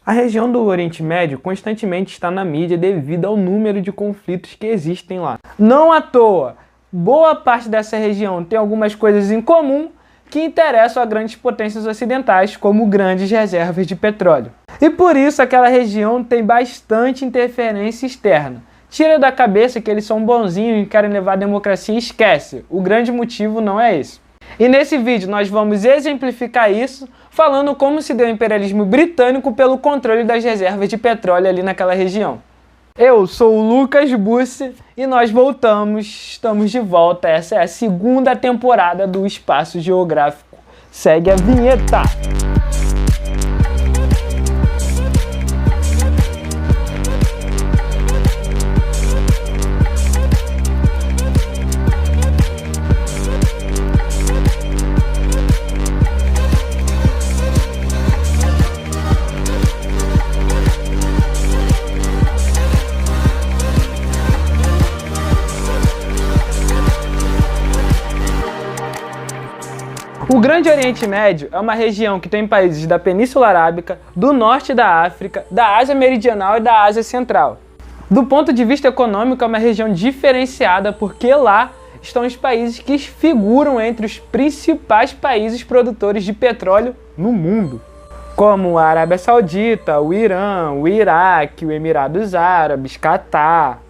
A região do Oriente Médio constantemente está na mídia devido ao número de conflitos que existem lá. Não à toa, boa parte dessa região tem algumas coisas em comum que interessam a grandes potências ocidentais, como grandes reservas de petróleo. E por isso aquela região tem bastante interferência externa. Tira da cabeça que eles são bonzinhos e querem levar a democracia e esquece. O grande motivo não é esse. E nesse vídeo nós vamos exemplificar isso, falando como se deu o imperialismo britânico pelo controle das reservas de petróleo ali naquela região. Eu sou o Lucas Bussi e nós estamos de volta. Essa é a segunda temporada do Espaço Geográfico. Segue a vinheta! O Grande Oriente Médio é uma região que tem países da Península Arábica, do norte da África, da Ásia Meridional e da Ásia Central. Do ponto de vista econômico, é uma região diferenciada porque lá estão os países que figuram entre os principais países produtores de petróleo no mundo, como a Arábia Saudita, o Irã, o Iraque, os Emirados Árabes, Catar.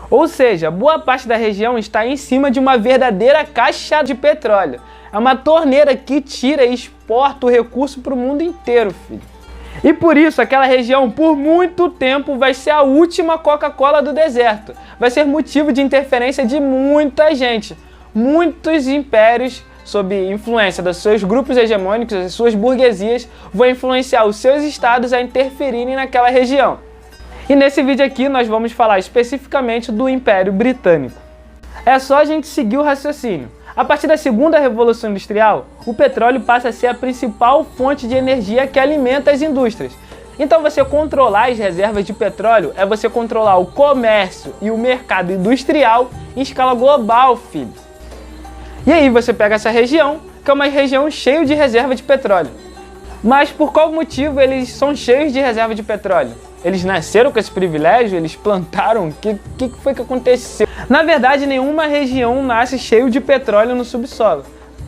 Ou seja, boa parte da região está em cima de uma verdadeira caixa de petróleo. É uma torneira que tira e exporta o recurso para o mundo inteiro, filho. E por isso, aquela região, por muito tempo, vai ser a última Coca-Cola do deserto. Vai ser motivo de interferência de muita gente. Muitos impérios, sob influência dos seus grupos hegemônicos, das suas burguesias, vão influenciar os seus estados a interferirem naquela região. E nesse vídeo aqui, nós vamos falar especificamente do Império Britânico. É só a gente seguir o raciocínio. A partir da segunda Revolução Industrial, o petróleo passa a ser a principal fonte de energia que alimenta as indústrias. Então você controlar as reservas de petróleo é você controlar o comércio e o mercado industrial em escala global, filho. E aí você pega essa região, que é uma região cheia de reserva de petróleo. Mas por qual motivo eles são cheios de reserva de petróleo? Eles nasceram com esse privilégio? Eles plantaram? O que foi que aconteceu? Na verdade, nenhuma região nasce cheio de petróleo no subsolo.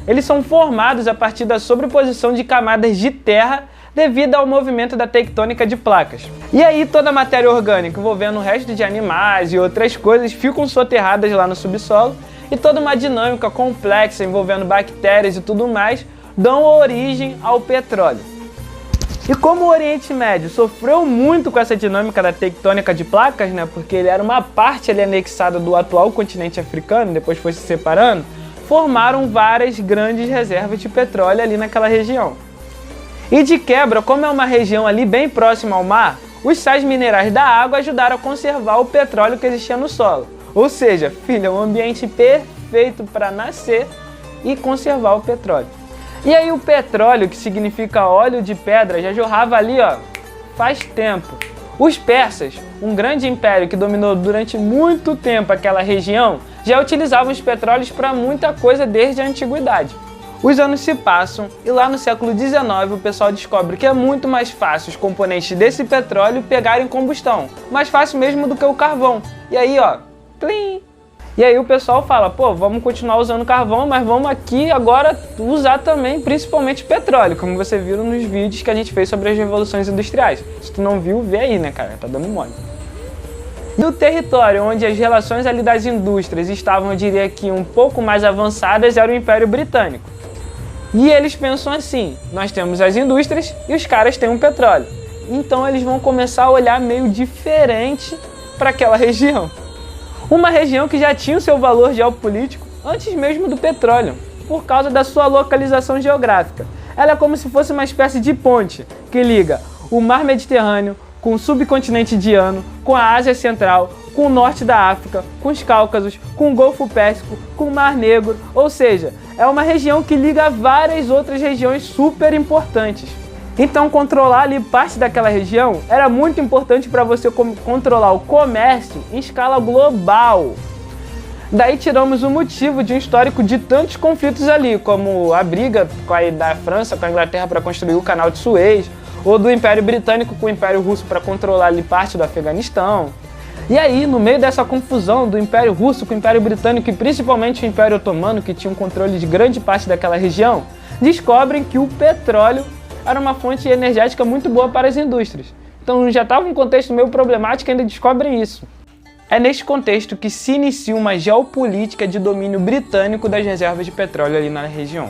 Eles são formados a partir da sobreposição de camadas de terra devido ao movimento da tectônica de placas. E aí toda a matéria orgânica envolvendo o resto de animais e outras coisas ficam soterradas lá no subsolo e toda uma dinâmica complexa envolvendo bactérias e tudo mais dão origem ao petróleo. E como o Oriente Médio sofreu muito com essa dinâmica da tectônica de placas, né, porque ele era uma parte ali anexada do atual continente africano, depois foi se separando, formaram várias grandes reservas de petróleo ali naquela região. E de quebra, como é uma região ali bem próxima ao mar, os sais minerais da água ajudaram a conservar o petróleo que existia no solo. Ou seja, filho, é um ambiente perfeito para nascer e conservar o petróleo. E aí o petróleo, que significa óleo de pedra, já jorrava ali, ó, faz tempo. Os persas, um grande império que dominou durante muito tempo aquela região, já utilizavam os petróleos para muita coisa desde a antiguidade. Os anos se passam e lá no século XIX o pessoal descobre que é muito mais fácil os componentes desse petróleo pegarem combustão. Mais fácil mesmo do que o carvão. E aí, ó, plim! E aí o pessoal fala, pô, vamos continuar usando carvão, mas vamos aqui agora usar também, principalmente petróleo, como você viu nos vídeos que a gente fez sobre as revoluções industriais. Se tu não viu, vê aí, né, cara? Tá dando mole. E o território onde as relações ali das indústrias estavam, eu diria que um pouco mais avançadas, era o Império Britânico. E eles pensam assim, nós temos as indústrias e os caras têm um petróleo. Então eles vão começar a olhar meio diferente para aquela região. Uma região que já tinha o seu valor geopolítico antes mesmo do petróleo, por causa da sua localização geográfica. Ela é como se fosse uma espécie de ponte que liga o mar Mediterrâneo com o subcontinente indiano, com a Ásia Central, com o norte da África, com os Cáucasos, com o Golfo Pérsico, com o Mar Negro, ou seja, é uma região que liga a várias outras regiões super importantes. Então controlar ali parte daquela região era muito importante para você controlar o comércio em escala global. Daí tiramos o motivo de um histórico de tantos conflitos ali, como a briga da França com a Inglaterra para construir o Canal de Suez, ou do Império Britânico com o Império Russo para controlar ali parte do Afeganistão. E aí, no meio dessa confusão do Império Russo com o Império Britânico e principalmente o Império Otomano, que tinha um controle de grande parte daquela região, descobrem que o petróleo era uma fonte energética muito boa para as indústrias. Então já estava um contexto meio problemático e ainda descobrem isso. É neste contexto que se inicia uma geopolítica de domínio britânico das reservas de petróleo ali na região.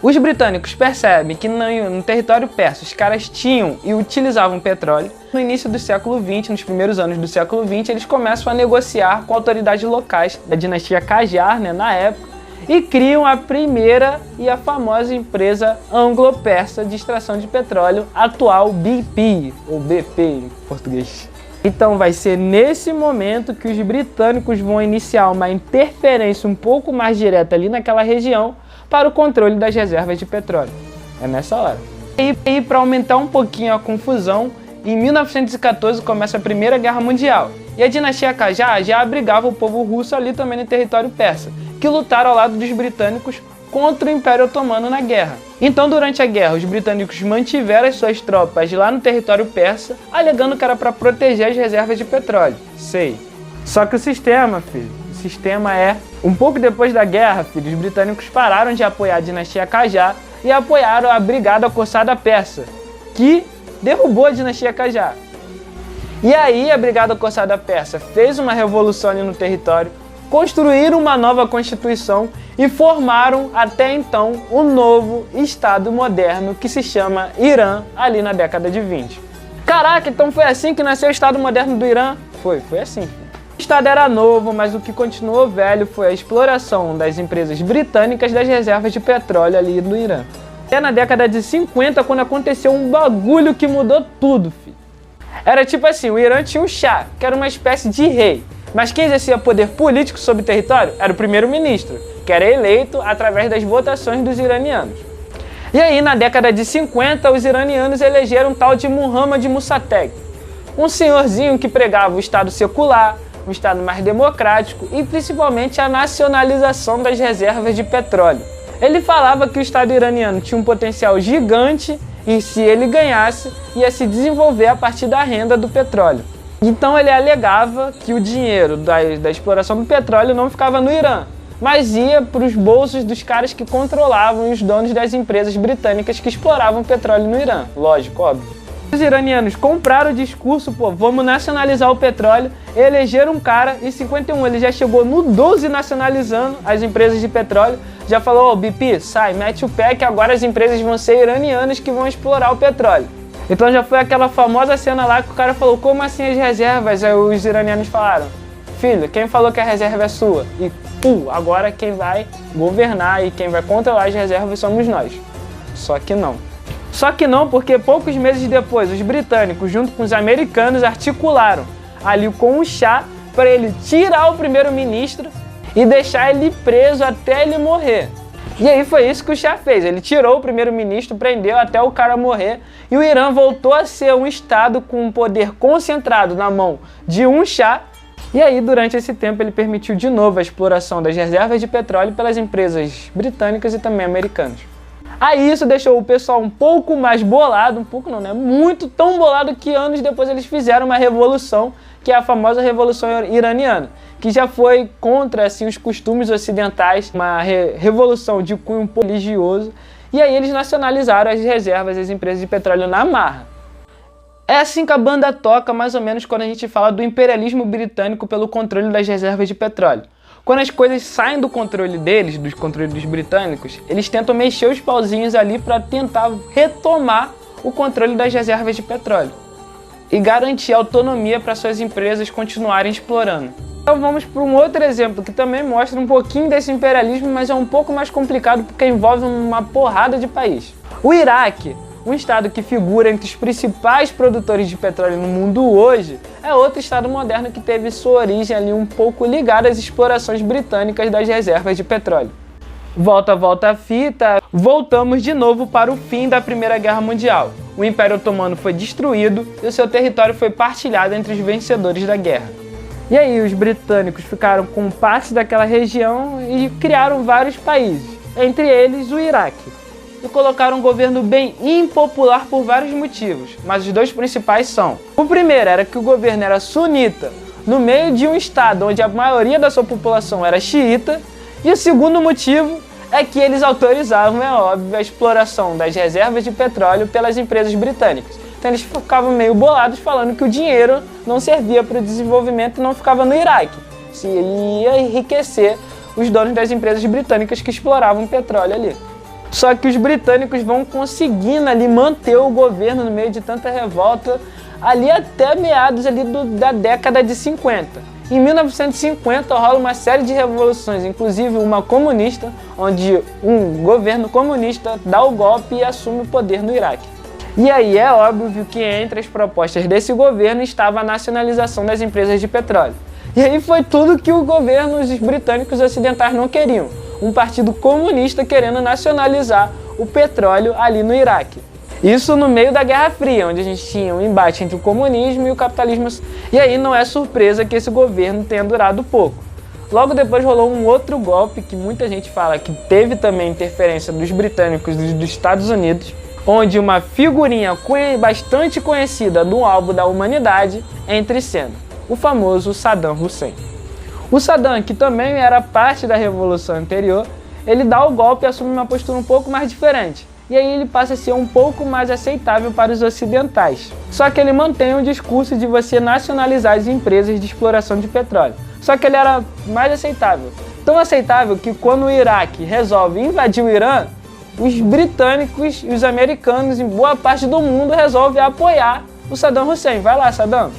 Os britânicos percebem que no território persa os caras tinham e utilizavam petróleo. No início do século XX, nos primeiros anos do século XX, eles começam a negociar com autoridades locais da dinastia Qajar, na época, e criam a primeira e a famosa empresa anglo-persa de extração de petróleo, atual BP, ou BP em português. Então vai ser nesse momento que os britânicos vão iniciar uma interferência um pouco mais direta ali naquela região para o controle das reservas de petróleo. É nessa hora. E para aumentar um pouquinho a confusão, em 1914 começa a Primeira Guerra Mundial. E a dinastia Qajar já abrigava o povo russo ali também no território persa, que lutaram ao lado dos britânicos contra o Império Otomano na guerra. Então, durante a guerra, os britânicos mantiveram as suas tropas lá no território persa, alegando que era para proteger as reservas de petróleo. Sei. Só que o sistema é... Um pouco depois da guerra, os britânicos pararam de apoiar a dinastia Qajar e apoiaram a Brigada Cossada Persa, que derrubou a dinastia Qajar. E aí a Brigada Cossada Persa fez uma revolução ali no território, construíram uma nova constituição e formaram até então um novo Estado moderno que se chama Irã, ali na década de 20. Caraca, então foi assim que nasceu o Estado moderno do Irã? Foi assim. O Estado era novo, mas o que continuou velho foi a exploração das empresas britânicas das reservas de petróleo ali no Irã. É na década de 50 quando aconteceu um bagulho que mudou tudo, filho. Era tipo assim, o Irã tinha um Shah, que era uma espécie de rei. Mas quem exercia poder político sobre o território era o primeiro-ministro, que era eleito através das votações dos iranianos. E aí, na década de 50, os iranianos elegeram um tal de Muhammad Mossadegh, um senhorzinho que pregava o Estado secular, um Estado mais democrático e principalmente a nacionalização das reservas de petróleo. Ele falava que o Estado iraniano tinha um potencial gigante e se ele ganhasse, ia se desenvolver a partir da renda do petróleo. Então ele alegava que o dinheiro da exploração do petróleo não ficava no Irã, mas ia para os bolsos dos caras que controlavam e os donos das empresas britânicas que exploravam petróleo no Irã. Lógico, óbvio. Os iranianos compraram o discurso, vamos nacionalizar o petróleo, elegeram um cara, em 51 ele já chegou no 12 nacionalizando as empresas de petróleo, já falou, BP, sai, mete o pé que agora as empresas vão ser iranianas que vão explorar o petróleo. Então já foi aquela famosa cena lá que o cara falou, como assim as reservas? Aí os iranianos falaram, filho, quem falou que a reserva é sua? E agora quem vai governar e quem vai controlar as reservas somos nós. Só que não, porque poucos meses depois os britânicos, junto com os americanos, articularam ali com o Shah para ele tirar o primeiro-ministro e deixar ele preso até ele morrer. E aí foi isso que o Shah fez, ele tirou o primeiro-ministro, prendeu até o cara morrer e o Irã voltou a ser um estado com um poder concentrado na mão de um Shah. E aí, durante esse tempo, ele permitiu de novo a exploração das reservas de petróleo pelas empresas britânicas e também americanas. Aí isso deixou o pessoal um pouco mais bolado, muito tão bolado que anos depois eles fizeram uma revolução, que é a famosa Revolução Iraniana, que já foi contra assim, os costumes ocidentais, uma revolução de cunho religioso, e aí eles nacionalizaram as reservas das empresas de petróleo na marra. É assim que a banda toca mais ou menos quando a gente fala do imperialismo britânico pelo controle das reservas de petróleo. Quando as coisas saem do controle deles, do controle dos britânicos, eles tentam mexer os pauzinhos ali para tentar retomar o controle das reservas de petróleo e garantir autonomia para suas empresas continuarem explorando. Então vamos para um outro exemplo que também mostra um pouquinho desse imperialismo, mas é um pouco mais complicado porque envolve uma porrada de país. O Iraque, um estado que figura entre os principais produtores de petróleo no mundo hoje, é outro estado moderno que teve sua origem ali um pouco ligada às explorações britânicas das reservas de petróleo. Volta a fita, voltamos de novo para o fim da Primeira Guerra Mundial. O Império Otomano foi destruído e o seu território foi partilhado entre os vencedores da guerra. E aí os britânicos ficaram com parte daquela região e criaram vários países, entre eles o Iraque. e colocaram um governo bem impopular por vários motivos, mas os dois principais são: o primeiro era que o governo era sunita, no meio de um estado onde a maioria da sua população era xiita, e o segundo motivo é que eles autorizavam, é óbvio, a exploração das reservas de petróleo pelas empresas britânicas. Então eles ficavam meio bolados falando que o dinheiro não servia para o desenvolvimento e não ficava no Iraque. Se ia enriquecer os donos das empresas britânicas que exploravam petróleo ali. Só que os britânicos vão conseguindo ali manter o governo no meio de tanta revolta ali até meados ali da década de 50. Em 1950 rola uma série de revoluções, inclusive uma comunista, onde um governo comunista dá o golpe e assume o poder no Iraque. E aí é óbvio que entre as propostas desse governo estava a nacionalização das empresas de petróleo. E aí foi tudo que o governo, os britânicos ocidentais não queriam. Um partido comunista querendo nacionalizar o petróleo ali no Iraque. Isso no meio da Guerra Fria, onde a gente tinha um embate entre o comunismo e o capitalismo. E aí não é surpresa que esse governo tenha durado pouco. Logo depois rolou um outro golpe que muita gente fala que teve também interferência dos britânicos e dos Estados Unidos, onde uma figurinha bastante conhecida do álbum da humanidade entra em cena, o famoso Saddam Hussein. O Saddam, que também era parte da revolução anterior, ele dá o golpe e assume uma postura um pouco mais diferente. E aí ele passa a ser um pouco mais aceitável para os ocidentais. Só que ele mantém o discurso de você nacionalizar as empresas de exploração de petróleo. Só que ele era mais aceitável. Tão aceitável que quando o Iraque resolve invadir o Irã, os britânicos e os americanos, em boa parte do mundo, resolvem apoiar o Saddam Hussein. Vai lá, Saddam.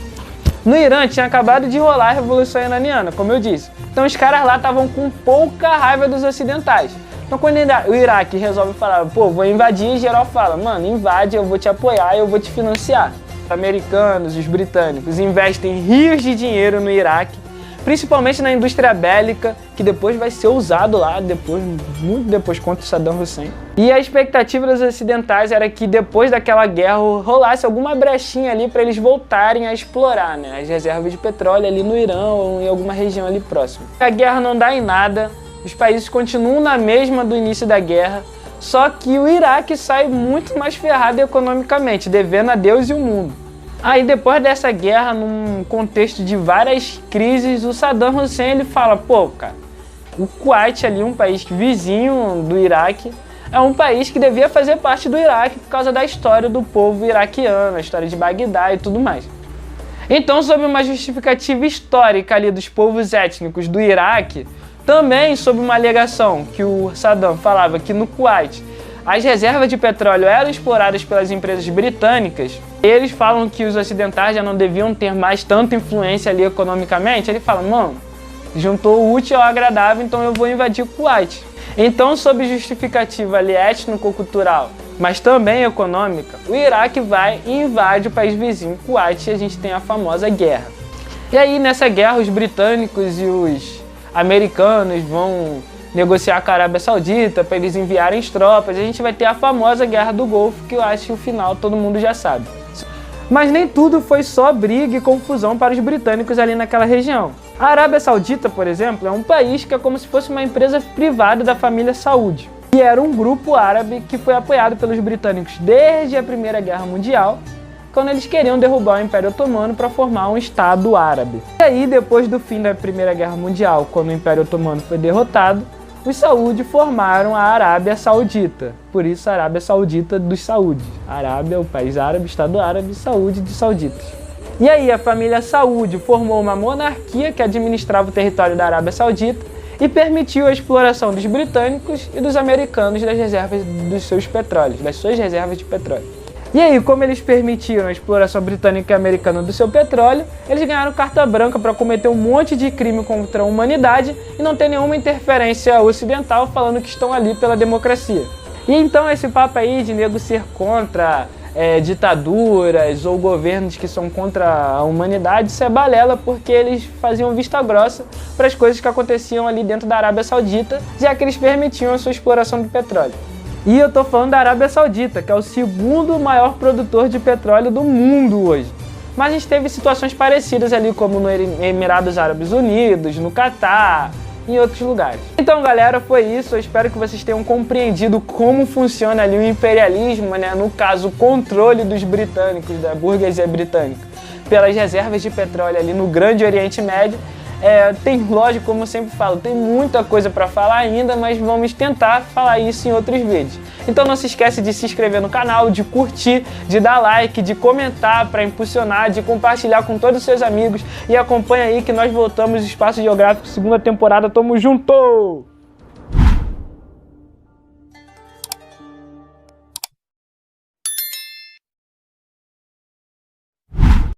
No Irã tinha acabado de rolar a Revolução Iraniana, como eu disse. Então os caras lá estavam com pouca raiva dos ocidentais. Então quando o Iraque resolve falar, pô, vou invadir, geral fala, mano, invade, eu vou te apoiar, eu vou te financiar. Os americanos e os britânicos investem rios de dinheiro no Iraque, principalmente na indústria bélica, que depois vai ser usado lá, muito depois contra o Saddam Hussein. E a expectativa dos ocidentais era que depois daquela guerra rolasse alguma brechinha ali para eles voltarem a explorar, né, as reservas de petróleo ali no Irã ou em alguma região ali próxima. A guerra não dá em nada. Os países continuam na mesma do início da guerra, só que o Iraque sai muito mais ferrado economicamente, devendo a Deus e o mundo. Aí depois dessa guerra, num contexto de várias crises, o Saddam Hussein ele fala, pô, cara, o Kuwait ali, um país vizinho do Iraque, é um país que devia fazer parte do Iraque por causa da história do povo iraquiano, a história de Bagdá e tudo mais. Então, sob uma justificativa histórica ali dos povos étnicos do Iraque, também sob uma alegação que o Saddam falava que no Kuwait as reservas de petróleo eram exploradas pelas empresas britânicas, eles falam que os ocidentais já não deviam ter mais tanta influência ali economicamente. Ele fala, mano, juntou o útil ao agradável, então eu vou invadir o Kuwait. Então, sob justificativa ali étnico-cultural, mas também econômica, o Iraque vai e invade o país vizinho, Kuwait, e a gente tem a famosa guerra. E aí, nessa guerra, os britânicos e os americanos vão negociar com a Arábia Saudita para eles enviarem as tropas. A gente vai ter a famosa Guerra do Golfo, que eu acho que o final todo mundo já sabe. Mas nem tudo foi só briga e confusão para os britânicos ali naquela região. A Arábia Saudita, por exemplo, é um país que é como se fosse uma empresa privada da família Saúde, que era um grupo árabe que foi apoiado pelos britânicos desde a Primeira Guerra Mundial, quando eles queriam derrubar o Império Otomano para formar um Estado árabe. E aí, depois do fim da Primeira Guerra Mundial, quando o Império Otomano foi derrotado, os Saúde formaram a Arábia Saudita. Por isso, a Arábia Saudita dos Saúde. Arábia, o país árabe, Estado árabe, Saúde de sauditas. E aí, a família Saúde formou uma monarquia que administrava o território da Arábia Saudita e permitiu a exploração dos britânicos e dos americanos das reservas dos seus petróleos, das suas reservas de petróleo. E aí, como eles permitiram a exploração britânica e americana do seu petróleo, eles ganharam carta branca para cometer um monte de crime contra a humanidade e não ter nenhuma interferência ocidental falando que estão ali pela democracia. E então esse papo aí de nego ser contra ditaduras ou governos que são contra a humanidade, isso é balela, porque eles faziam vista grossa para as coisas que aconteciam ali dentro da Arábia Saudita, já que eles permitiam a sua exploração de petróleo. E eu tô falando da Arábia Saudita, que é o segundo maior produtor de petróleo do mundo hoje. Mas a gente teve situações parecidas ali, como no Emirados Árabes Unidos, no Catar em outros lugares. Então, galera, foi isso. Eu espero que vocês tenham compreendido como funciona ali o imperialismo, né? No caso, o controle dos britânicos, da burguesia britânica, pelas reservas de petróleo ali no Grande Oriente Médio. Tem, lógico, como eu sempre falo, tem muita coisa para falar ainda, mas vamos tentar falar isso em outros vídeos. Então não se esquece de se inscrever no canal, de curtir, de dar like, de comentar para impulsionar, de compartilhar com todos os seus amigos e acompanha aí que nós voltamos ao Espaço Geográfico, segunda temporada, tamo junto!